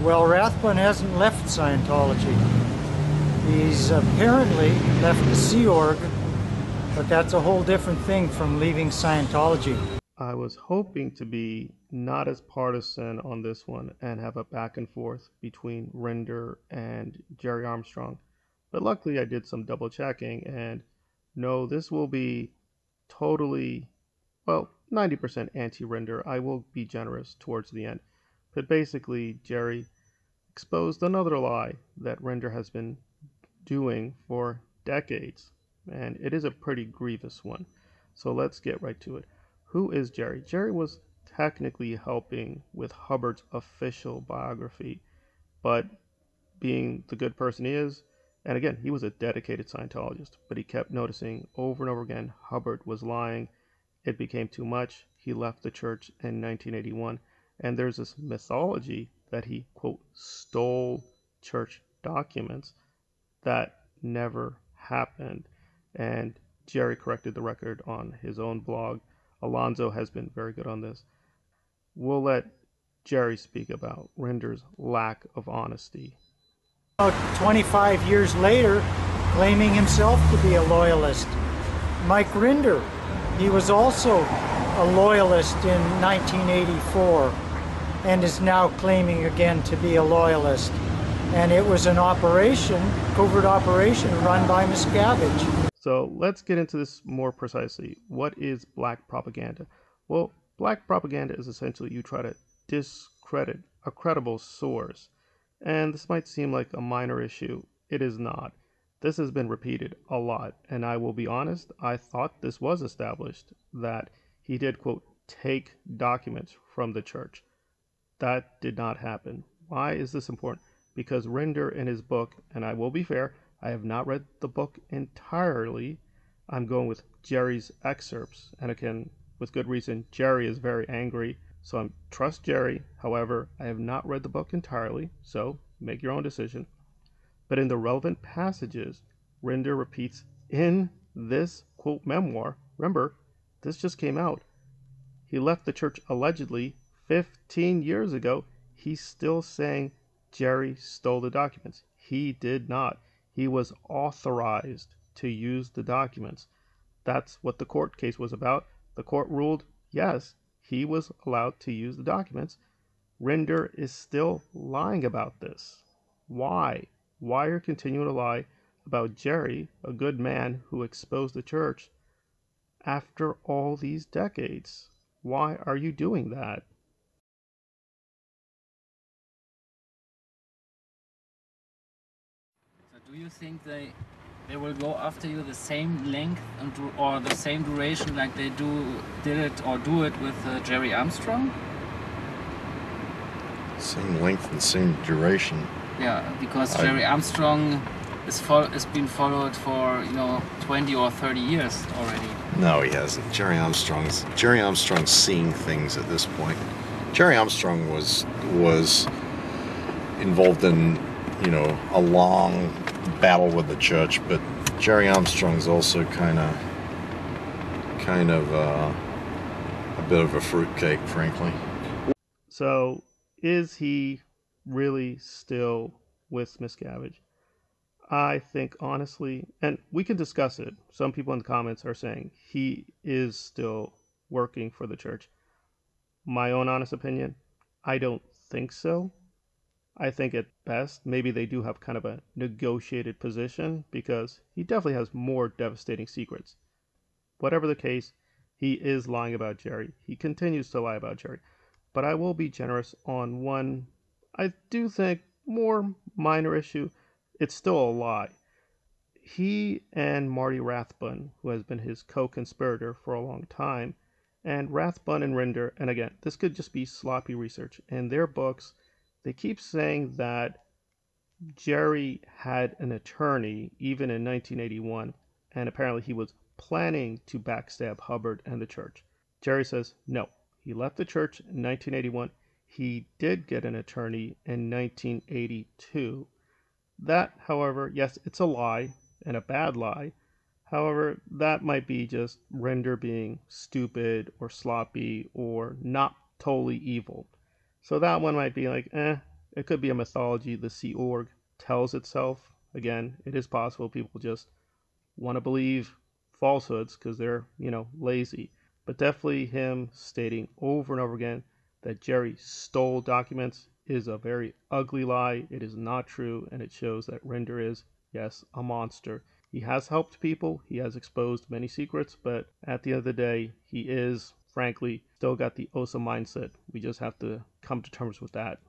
Well, Rathbun hasn't left Scientology. He's apparently left the Sea Org, but that's a whole different thing from leaving Scientology. I was hoping to be not as partisan on this one and have a back and forth between Rinder and Gerry Armstrong. But luckily I did some double checking, and no, this will be totally, well, 90% anti-Rinder. I will be generous towards the end. But basically, Gerry exposed another lie that Rinder has been doing for decades, and it is a pretty grievous one. So let's get right to it. Who is Gerry? Gerry was technically helping with Hubbard's official biography, but being the good person he is, and again, he was a dedicated Scientologist, but he kept noticing over and over again Hubbard was lying. It became too much. He left the church in 1981, and there's this mythology that he, quote, stole church documents. That never happened. And Gerry corrected the record on his own blog. Alonzo has been very good on this. We'll let Gerry speak about Rinder's lack of honesty. About 25 years later, claiming himself to be a loyalist. Mike Rinder, he was also a loyalist in 1984 and is now claiming again to be a loyalist. And it was an operation, covert operation, run by Miscavige. So let's get into this more precisely. What is black propaganda? Well, black propaganda is essentially you try to discredit a credible source. And this might seem like a minor issue. It is not. This has been repeated a lot, and I will be honest, I thought this was established, that he did, quote, take documents from the church. That did not happen. Why is this important? Because Rinder in his book, and I will be fair, I have not read the book entirely. I'm going with Gerry's excerpts, and again, with good reason, Gerry is very angry, so I trust Gerry. However, I have not read the book entirely, so make your own decision. But in the relevant passages, Rinder repeats in this, quote, memoir, remember, this just came out. He left the church allegedly 15 years ago. He's still saying Gerry stole the documents. He did not. He was authorized to use the documents. That's what the court case was about. The court ruled, yes, he was allowed to use the documents. Rinder is still lying about this. Why? Why are you continuing to lie about Gerry, a good man who exposed the church, after all these decades? Why are you doing that? Do you think they will go after you the same length and or the same duration like they did it with Gerry Armstrong? Same length and same duration. Yeah, because Gerry Armstrong is been followed for 20 or 30 years already. No, he hasn't. Gerry Armstrong's seeing things at this point. Gerry Armstrong was involved in a long battle with the church, but Gerry Armstrong's also kind of a bit of a fruitcake, frankly. So, is he really still with Miscavige? I think honestly, and we can discuss it. Some people in the comments are saying he is still working for the church. My own honest opinion, I don't think so. I think at best, maybe they do have kind of a negotiated position because he definitely has more devastating secrets. Whatever the case, he is lying about Gerry. He continues to lie about Gerry. But I will be generous on one, I do think, more minor issue. It's still a lie. He and Marty Rathbun, who has been his co-conspirator for a long time, and Rathbun and Rinder, and again, this could just be sloppy research, in their books, they keep saying that Gerry had an attorney even in 1981, and apparently he was planning to backstab Hubbard and the church. Gerry says no. He left the church in 1981. He did get an attorney in 1982. That, however, yes, it's a lie, and a bad lie. However, that might be just Rinder being stupid or sloppy or not totally evil. So that one might be like, It could be a mythology the Sea Org tells itself. Again, it is possible people just want to believe falsehoods because they're, lazy. But definitely him stating over and over again that Gerry stole documents is a very ugly lie. It is not true, and it shows that Rinder is, yes, a monster. He has helped people, he has exposed many secrets, but at the end of the day, he is, frankly, still got the Osa mindset. We just have to come to terms with that.